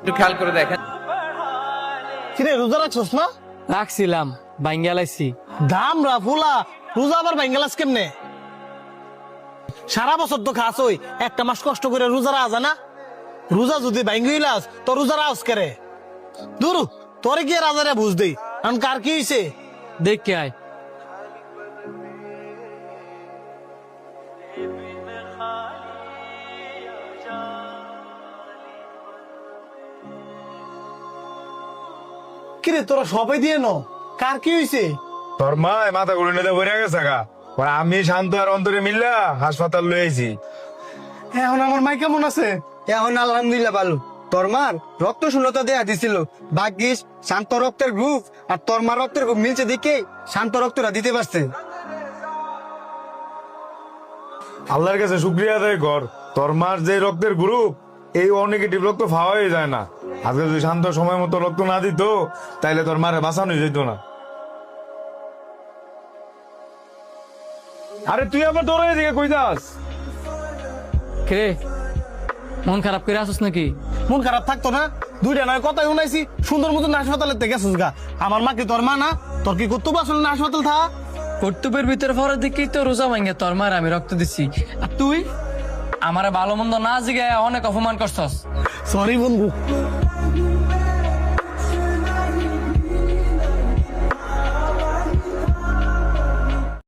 একটু খেয়াল করে দেখেন। কিরে রোজা রাখছস না? রাখছিলাম, বাইঙ্গালাইছি। দাম রা ফুলা, রোজা আবার ভাঙ্গালাস কেমনে? সারা বছর তো খাস ওই, একটা মাস কষ্ট করে রোজা রাখা না? রোজা যদি ভাঙ্গিলাস তো রোজা রাখস করে দূর, তোরে কি রাজারে বুঝ দেই কারণ কার কি হইছে দেখে আয়। কিরে তোরা সবাই দিয়ে ন, কার কি হইছে? তোর মা মাথা গুলো নিতে ভরে গেছে গা। পরে আমি শান্ত আর অন্তরে মিল্লা হাসপাতাল লয়ে আইছি। এখন আমার মাই কেমন আছে? এখন আলহামদুলিল্লাহ ভালো। তোর মার রক্ত শূন্যতা দেয়া দিছিল, ভাগ্যিস শান্ত রক্তের গ্রুপ আর তোর মার রক্তের গ্রুপ মিলছে দিকে শান্ত রক্তটা দিতে পারছে। আল্লাহর কাছে শুক্রিয়া আদায় কর, তোর মার যে রক্তের গ্রুপ এই ও নেগেটিভ রক্ত পাওয়াই যায় না। আজকে যদি শান্ত সময় মতো রক্ত না দিত তাইলে তোর মারে বাঁচানো যেত না। আরে তুই আবার তোর এদিকে কই যাস? কে মন খারাপ করে আসছ নাকি? মন খারাপ থাকতো না? দুইটা নয় কথাই শুনাইছি, সুন্দর মতন হাসপাতালে গেছিস গা। আমার মা কি তোর মা না? তোর কি কর্তব্য আসলে না হাসপাতাল থাকা? কর্তব্যের ভিতরে পরের দিকেই তো রোজা ভাঙ্গে তোর মার আমি রক্ত দিচ্ছি, আর তুই আমার ভালো মন্দ না জিগায় অনেক অপমান করছস। সরি বন্ধু।